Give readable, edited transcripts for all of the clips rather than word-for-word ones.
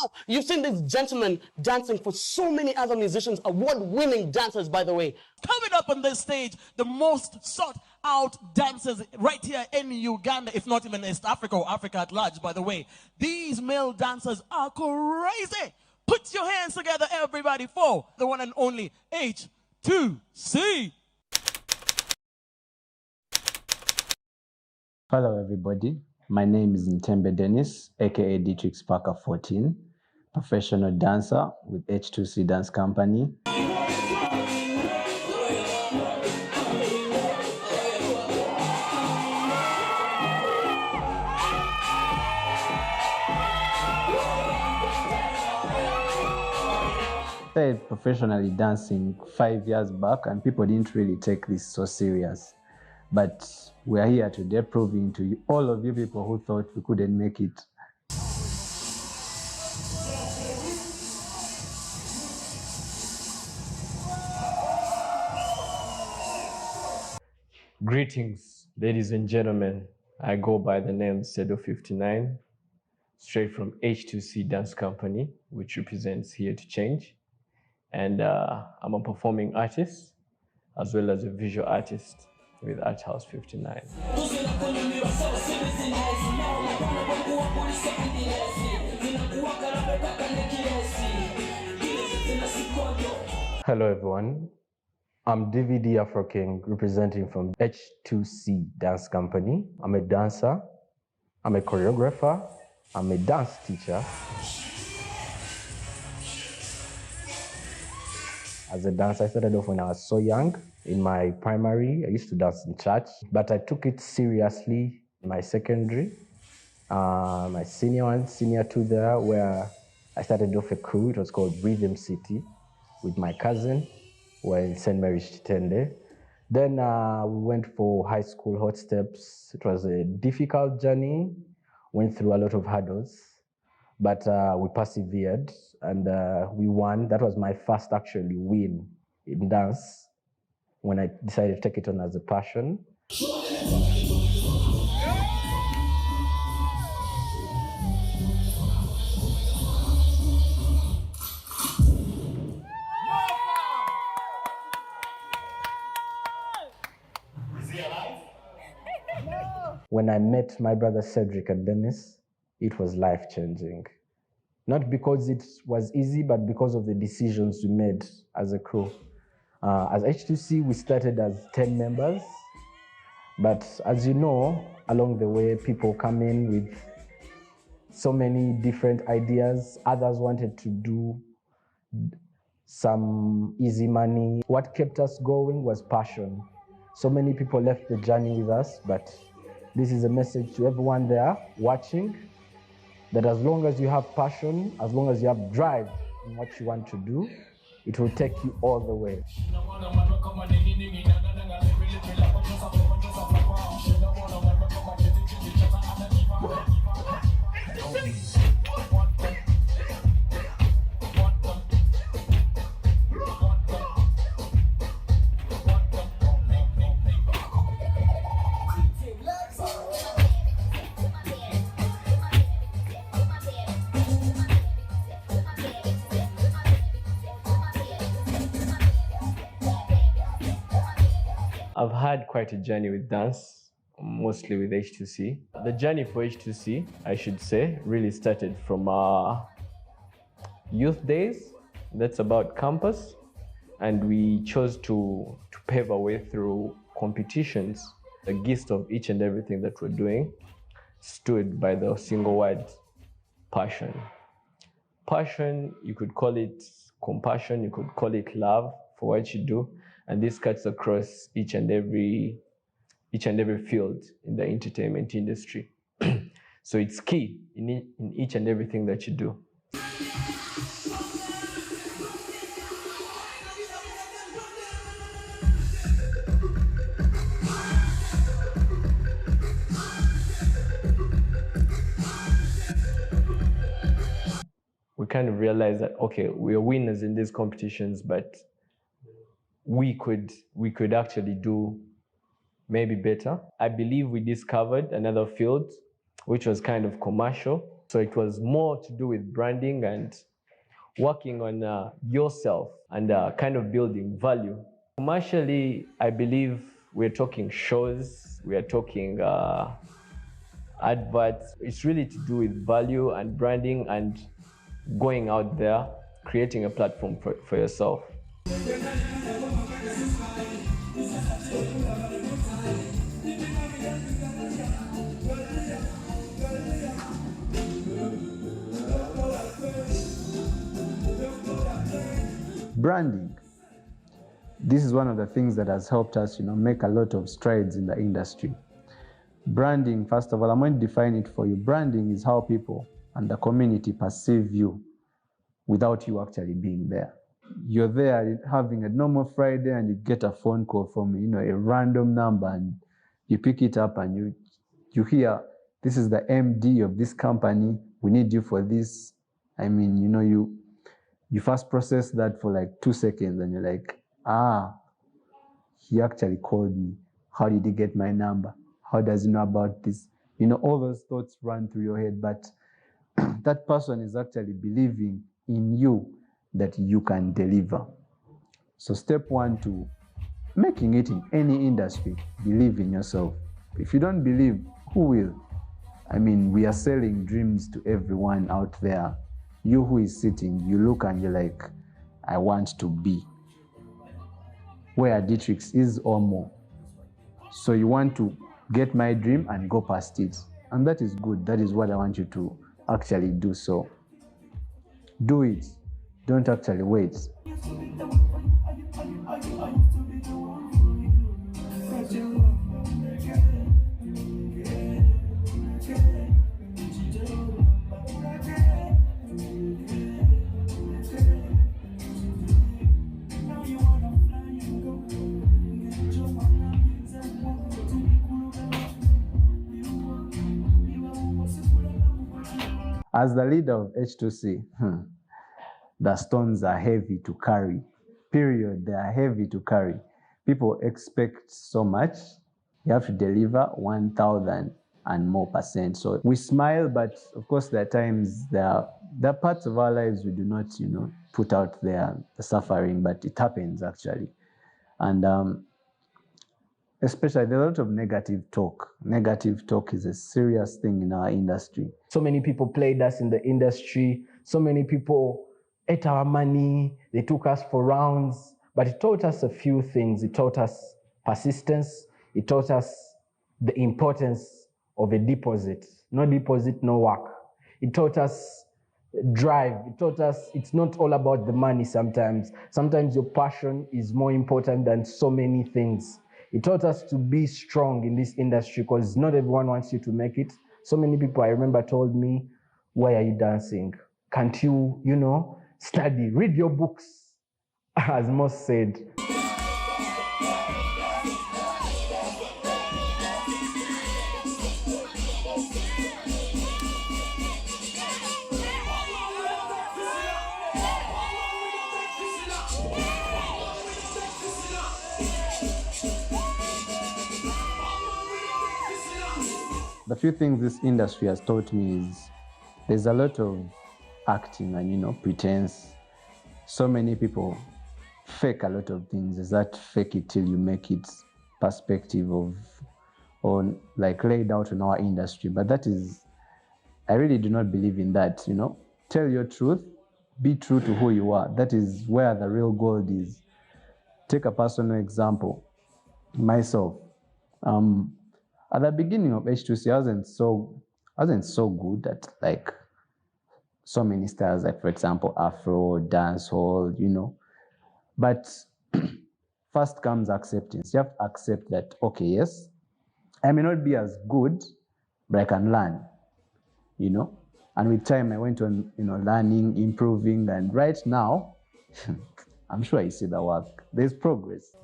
Now, you've seen this gentleman dancing for so many other musicians, award-winning dancers, by the way. Coming up on this stage, the most sought-out dancers right here in Uganda, if not even East Africa or Africa at large, by the way. These male dancers are crazy. Put your hands together, everybody, for the one and only H2C. Hello, everybody. My name is Ntembe Dennis, aka Dietrich Parker 14, professional dancer with H2C Dance Company. Started professionally dancing 5 years back, and people didn't really take this so serious. But we are here today proving to you, all of you people who thought we couldn't make it. Greetings, ladies and gentlemen. I go by the name Sedo59, straight from H2C Dance Company, which represents Here to Change. And I'm a performing artist, as well as a visual artist with Art House 59. Hello, everyone. I'm DVD Afro King, representing from H2C Dance Company. I'm a dancer, I'm a choreographer, I'm a dance teacher. As a dancer, I started off when I was so young. In my primary, I used to dance in church, but I took it seriously in my secondary. My senior one, senior two there, where I started off a crew. It was called Rhythm City with my cousin. We're in St. Mary's Chitende. Then we went for high school hot steps. It was a difficult journey, went through a lot of hurdles, but we persevered and we won. That was my first actually win in dance when I decided to take it on as a passion. When I met my brother Cedric and Dennis, it was life-changing. Not because it was easy, but because of the decisions we made as a crew. As H2C, we started as 10 members, but as you know, along the way, people come in with so many different ideas. Others wanted to do some easy money. What kept us going was passion. So many people left the journey with us, but this is a message to everyone there watching, that as long as you have passion, as long as you have drive in what you want to do, it will take you all the way. I've had quite a journey with dance, mostly with H2C. The journey for H2C, I should say, really started from our youth days. That's about campus. And we chose to pave our way through competitions. The gist of each and everything that we're doing stood by the single word, passion. Passion, you could call it compassion, you could call it love for what you do. And this cuts across each and every field in the entertainment industry. So it's key in each and everything that you do. We kind of realized that, okay, we are winners in these competitions, but we could actually do maybe better. I believe we discovered another field, which was kind of commercial, So it was more to do with branding and working on yourself and kind of building value. Commercially, I believe we're talking shows, we are talking adverts. It's really to do with value and branding and going out there, creating a platform for yourself. Branding. This is one of the things that has helped us, make a lot of strides in the industry. Branding, first of all, I'm going to define it for you. Branding is how people and the community perceive you without you actually being there. You're there having a normal Friday and you get a phone call from, a random number, and you pick it up and you hear, this is the MD of this company, we need you for this. I mean, you first process that for like 2 seconds and you're like, he actually called me. How did he get my number? How does he know about this? All those thoughts run through your head, but that person is actually believing in you that you can deliver. So step 1 to making it in any industry, believe in yourself. If you don't believe, who will? I mean, we are selling dreams to everyone out there. You who is sitting, you look and you're like, I want to be where Dietrich is or more. So you want to get my dream and go past it. And that is good. That is what I want you to actually do. So do it. Don't actually wait. As the leader of H2C, the stones are heavy to carry. Period. They are heavy to carry. People expect so much. You have to deliver 1,000 and more %. So we smile, but of course there are times there are parts of our lives we do not, put out there, the suffering, but it happens actually. And especially there's a lot of negative talk. Negative talk is a serious thing in our industry. So many people played us in the industry. So many people ate our money. They took us for rounds. But it taught us a few things. It taught us persistence. It taught us the importance of a deposit. No deposit, no work. It taught us drive. It taught us it's not all about the money sometimes. Sometimes your passion is more important than so many things. It taught us to be strong in this industry because not everyone wants you to make it. So many people I remember told me, why are you dancing? Can't you, study, read your books, as most said. The few things this industry has taught me is there's a lot of acting and, pretense. So many people fake a lot of things. There's that fake it till you make it perspective or like laid out in our industry. But that is, I really do not believe in that, Tell your truth, be true to who you are. That is where the real gold is. Take a personal example. Myself. At the beginning of H2C, I wasn't so good at like so many styles, like for example, Afro, dancehall, But first comes acceptance. You have to accept that, okay, yes, I may not be as good, but I can learn, And with time, I went on, learning, improving, and right now, I'm sure you see the work. There's progress.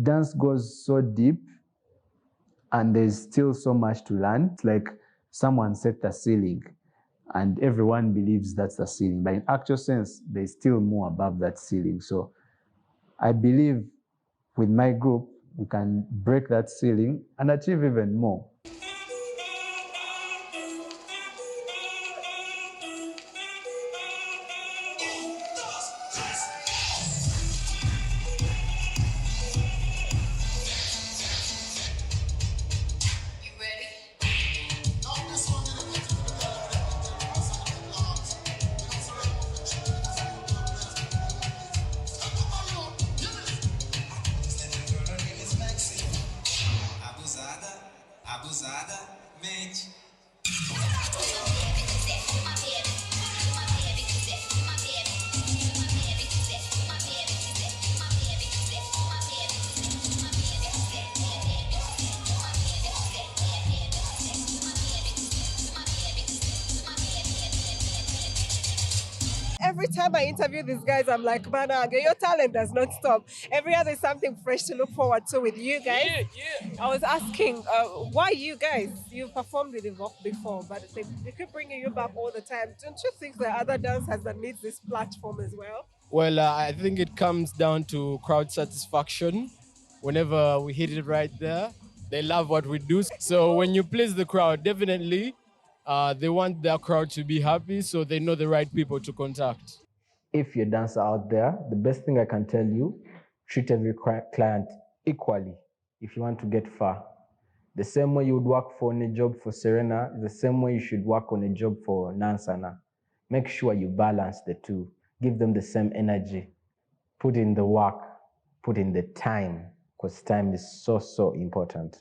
dance goes so deep and there's still so much to learn. It's like someone set the ceiling and everyone believes that's the ceiling. But in actual sense, there's still more above that ceiling. So I believe with my group, we can break that ceiling and achieve even more. Every time I interview these guys, I'm like, Managa, your talent does not stop. Every year there's something fresh to look forward to with you guys. I was asking, why you guys? You've performed with Evoke before, but they keep bringing you back all the time. Don't you think there are other dancers that need this platform as well? Well, I think it comes down to crowd satisfaction. Whenever we hit it right there, they love what we do. So when you please the crowd, definitely they want their crowd to be happy, so they know the right people to contact. If you're a dancer out there, the best thing I can tell you, treat every client equally if you want to get far. The same way you would work for on a job for Serena, the same way you should work on a job for Nansana. Make sure you balance the two. Give them the same energy. Put in the work, put in the time, because time is so important.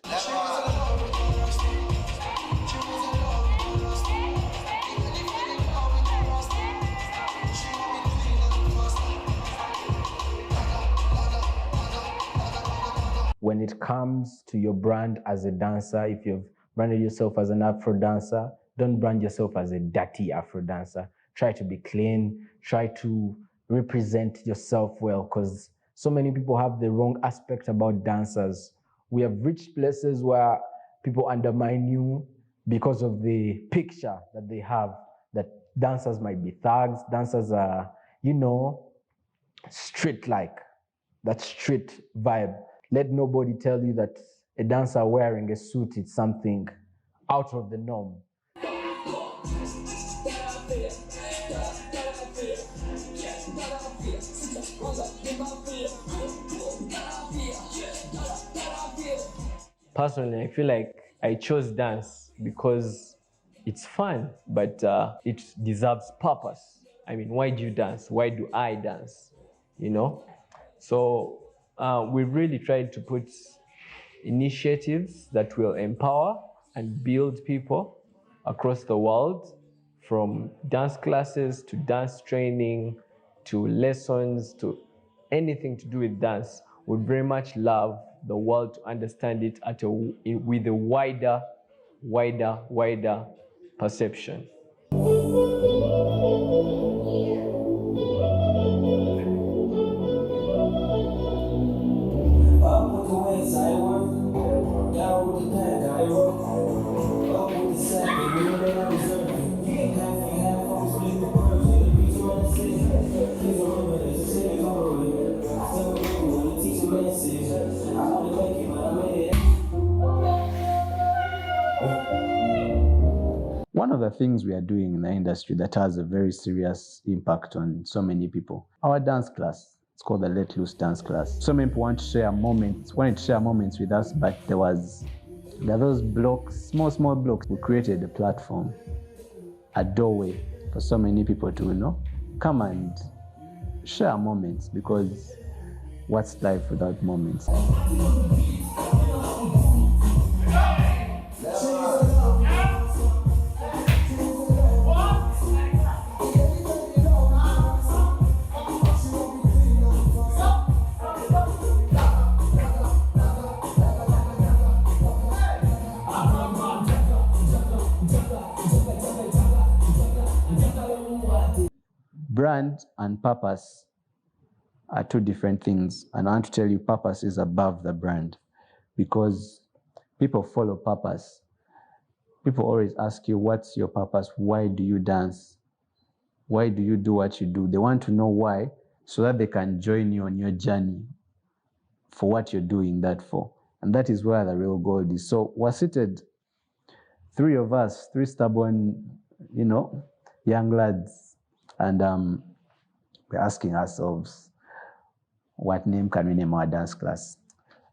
When it comes to your brand as a dancer, if you've branded yourself as an Afro dancer, don't brand yourself as a dirty Afro dancer. Try to be clean, try to represent yourself well, because so many people have the wrong aspect about dancers. We have reached places where people undermine you because of the picture that they have, that dancers might be thugs, dancers are, street-like, that street vibe. Let nobody tell you that a dancer wearing a suit is something out of the norm. Personally, I feel like I chose dance because it's fun, but it deserves purpose. I mean, why do you dance? Why do I dance? So we've really tried to put initiatives that will empower and build people across the world, from dance classes to dance training to lessons to anything to do with dance. Would very much love the world to understand it with a wider perception. One of the things we are doing in the industry that has a very serious impact on so many people, our dance class. It's called the Let Loose Dance Class. So many people wanted to share moments with us, but there are those blocks, small blocks. We created a platform, a doorway for so many people to come and share moments, because what's life without moments? Brand and purpose are two different things. And I want to tell you, purpose is above the brand, because people follow purpose. People always ask you, what's your purpose? Why do you dance? Why do you do what you do? They want to know why, so that they can join you on your journey for what you're doing that for. And that is where the real gold is. So we're seated, three of us, three stubborn, young lads. And we're asking ourselves, what name can we name our dance class?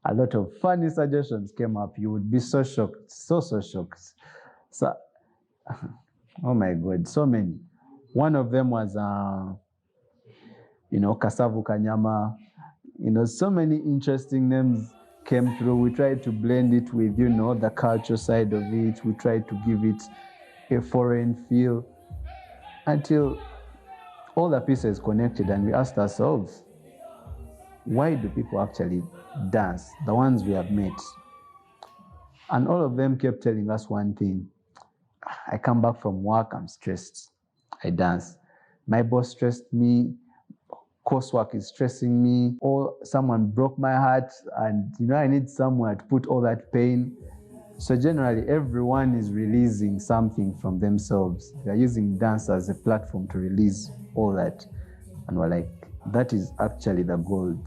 A lot of funny suggestions came up. You would be so shocked, so shocked. So, oh my God, so many. One of them was, Kasavu Kanyama. So many interesting names came through. We tried to blend it with, the culture side of it. We tried to give it a foreign feel until all the pieces connected, and we asked ourselves, why do people actually dance, the ones we have met? And all of them kept telling us one thing. I come back from work, I'm stressed. I dance. My boss stressed me. Coursework is stressing me. Or someone broke my heart, and I need somewhere to put all that pain. So generally, everyone is releasing something from themselves. They're using dance as a platform to release all that. And we're like, that is actually the gold.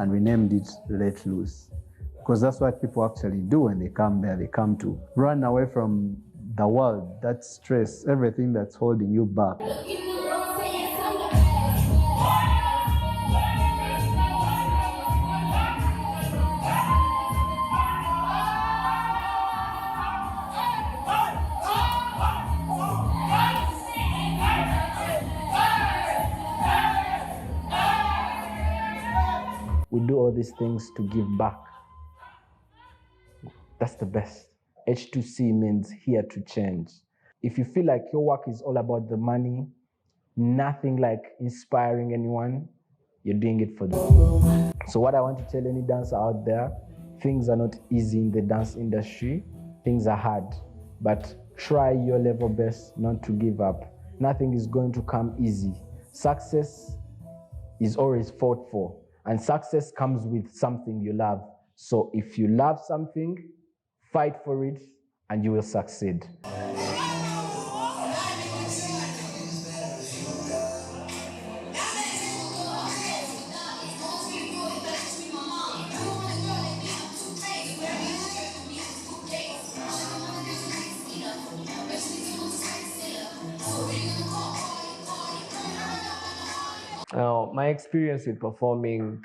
And we named it Let Loose. Because that's what people actually do when they come there. They come to run away from the world, that stress, everything that's holding you back. We do all these things to give back. That's the best. H2C means here to change. If you feel like your work is all about the money, nothing like inspiring anyone, you're doing it for them. So what I want to tell any dancer out there, things are not easy in the dance industry. Things are hard, but try your level best not to give up. Nothing is going to come easy. Success is always fought for, and success comes with something you love. So if you love something, fight for it, and you will succeed. My experience with performing,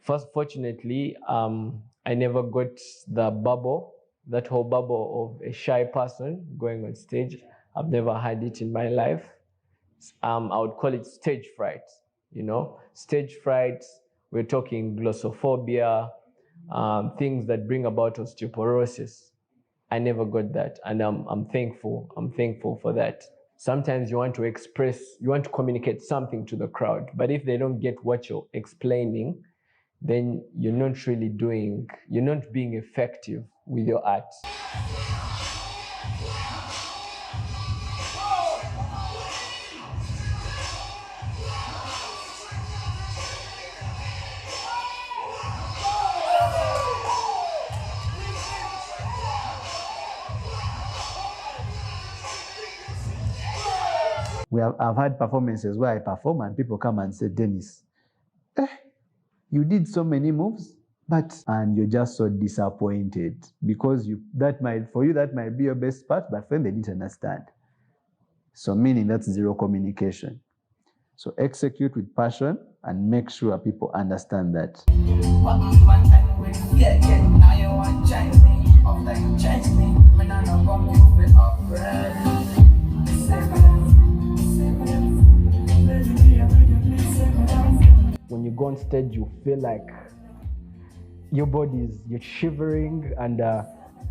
first, fortunately, I never got that whole bubble of a shy person going on stage. I've never had it in my life. I would call it stage fright. Stage fright, we're talking glossophobia, things that bring about osteoporosis. I never got that, and I'm thankful. I'm thankful for that. Sometimes you want to communicate something to the crowd, but if they don't get what you're explaining, then you're not being effective with your art. I've had performances where I perform and people come and say, Dennis, you did so many moves, and you're just so disappointed because that might be your best part, but when they didn't understand. So meaning that's zero communication. So execute with passion and make sure people understand that. When you go on stage, you feel like you're shivering, and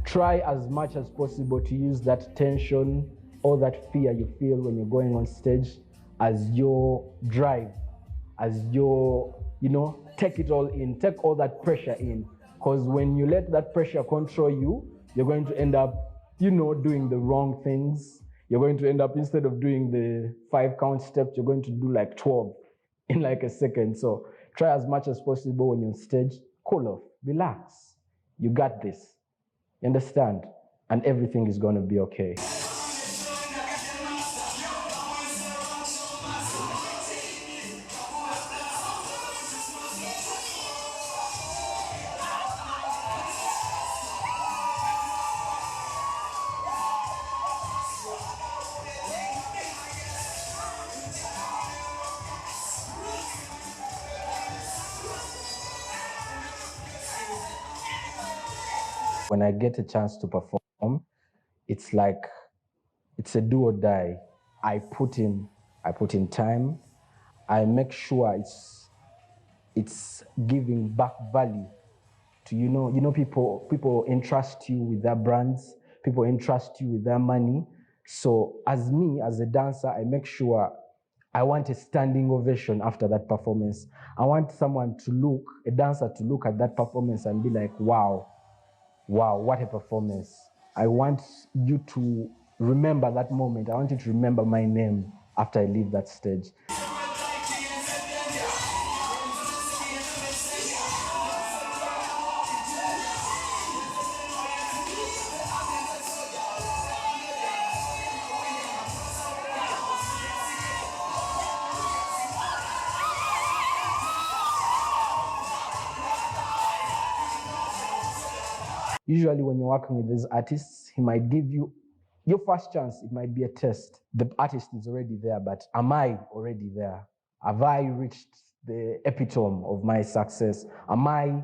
try as much as possible to use that tension or that fear you feel when you're going on stage as your drive, as your, take it all in, take all that pressure in. Because when you let that pressure control you, you're going to end up, doing the wrong things. You're going to end up, instead of doing the 5 count steps, you're going to do like 12. in like a second. So try as much as possible when you're on stage, cool off, relax. You got this. You understand? And everything is going to be okay. When I get a chance to perform, it's like, it's a do or die. I put in time. I make sure it's giving back value to, people entrust you with their brands, people entrust you with their money. So as me, as a dancer, I make sure I want a standing ovation after that performance. I want a dancer to look at that performance and be like, wow, what a performance. I want you to remember that moment. I want you to remember my name after I leave that stage. Usually when you're working with these artists, he might give you your first chance. It might be a test. The artist is already there, but am I already there? Have I reached the epitome of my success? Am I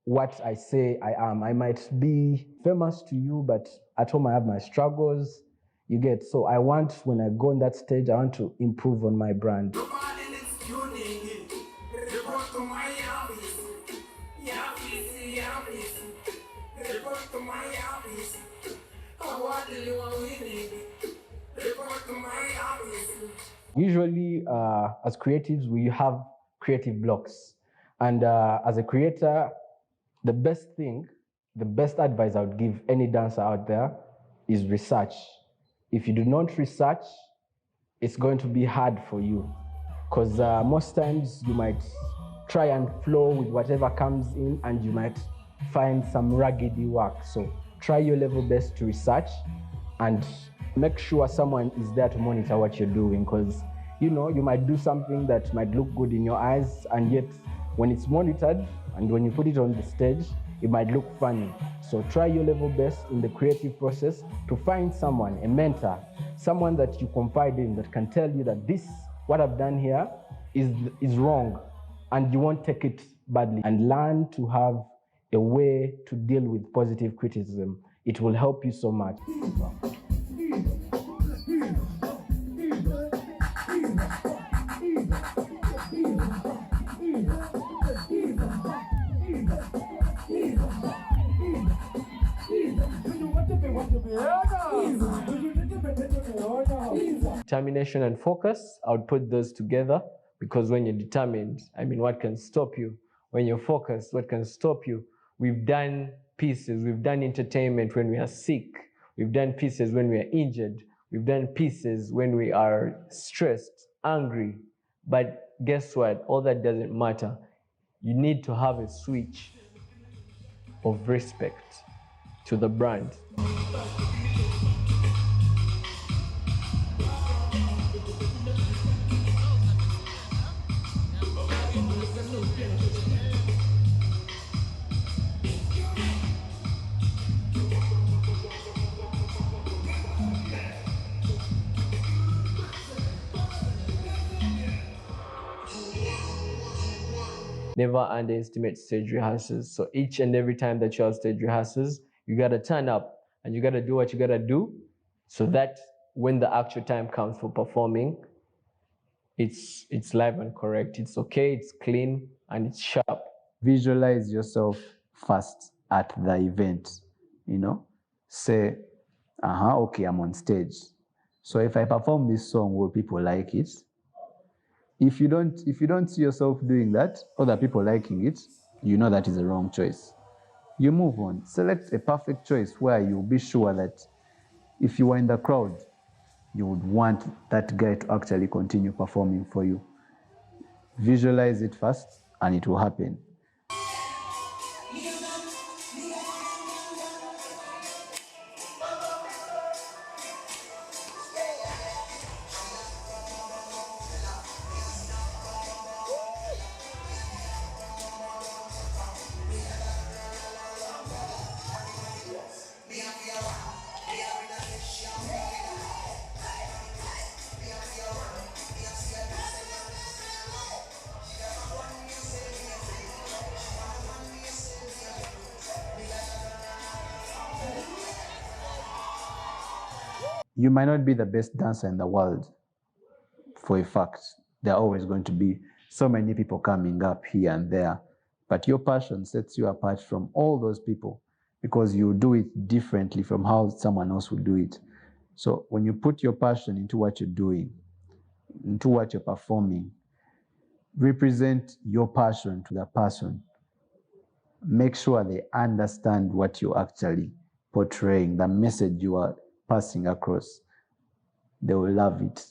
what I say I am? I might be famous to you, but at home I have my struggles. You get? So I want, when I go on that stage, I want to improve on my brand. Usually, as creatives, we have creative blocks. And as a creator, the best advice I would give any dancer out there is research. If you do not research, it's going to be hard for you. Because most times you might try and flow with whatever comes in and you might find some raggedy work. So try your level best to research and make sure someone is there to monitor what you're doing, because you might do something that might look good in your eyes, and yet when it's monitored and when you put it on the stage, it might look funny. So try your level best in the creative process to find someone, a mentor, someone that you confide in, that can tell you that this, what I've done here, is wrong, and you won't take it badly. And learn to have a way to deal with positive criticism. It will help you so much. Determination and focus, I would put those together, because when you're determined, what can stop you? When you're focused, what can stop you? We've done pieces, we've done entertainment when we are sick, we've done pieces when we are injured, we've done pieces when we are stressed, angry. But guess what? All that doesn't matter. You need to have a switch of respect to the brand. Never underestimate stage rehearsals. So each and every time that you have stage rehearsals, you gotta turn up and you gotta do what you gotta do, so that when the actual time comes for performing, it's live and correct. It's okay, it's clean, and it's sharp. Visualize yourself first at the event. Say, okay, I'm on stage. So if I perform this song, will people like it? If you don't see yourself doing that, other people liking it, that is a wrong choice. You move on. Select a perfect choice where you'll be sure that if you are in the crowd, you would want that guy to actually continue performing for you. Visualize it first and it will happen. You might not be the best dancer in the world for a fact. There are always going to be so many people coming up here and there. But your passion sets you apart from all those people because you do it differently from how someone else would do it. So when you put your passion into what you're doing, into what you're performing, represent your passion to the person. Make sure they understand what you're actually portraying, the message you are passing across. They will love it.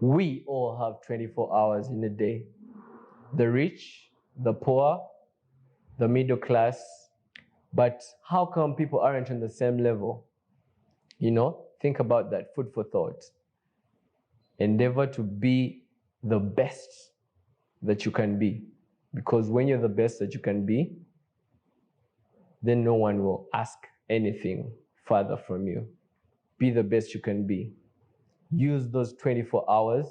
We all have 24 hours in a day. The rich, the poor, the middle class. But how come people aren't on the same level? You know, think about that, food for thought. Endeavor to be the best that you can be. Because when you're the best that you can be, then no one will ask anything further from you. Be the best you can be. Use those 24 hours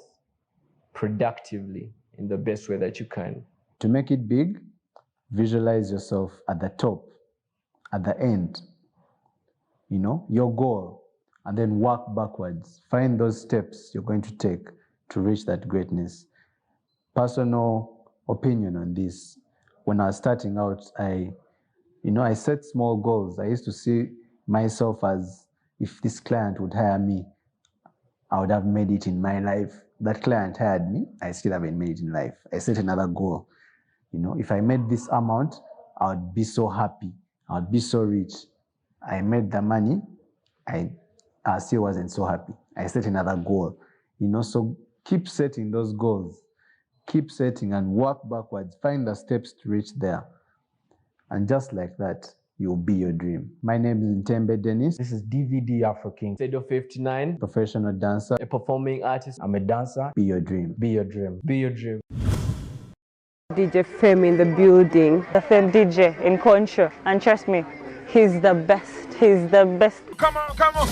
productively in the best way that you can. To make it big, visualize yourself at the top, at the end, you know, your goal, and then work backwards. Find those steps you're going to take to reach that greatness. Personal opinion on this. When I was starting out, I set small goals. I used to see myself as if this client would hire me, I would have made it in my life. That client hired me, I still haven't made it in life. I set another goal. You know, if I made this amount, I would be so happy. I would be so rich. I made the money, I still wasn't so happy. I set another goal. You know, so keep setting those goals. Keep setting and work backwards. Find the steps to reach there. And just like that, you'll be your dream. My name is Ntembe Dennis. This is DVD Afro King. Studio 59, Professional dancer. a performing artist. I'm a dancer. Be your dream. Be your dream. Be your dream. DJ Fem in the building. The Fem DJ in Concho. And trust me, he's the best. He's the best. Come on, come on.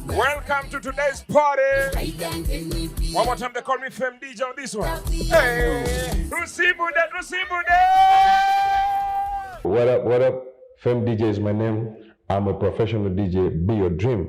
Welcome to today's party. One more time, they call me Fem DJ on this one. Hey, Rusibu that. What up? Fem DJ is my name. I'm a professional DJ. Be your dream.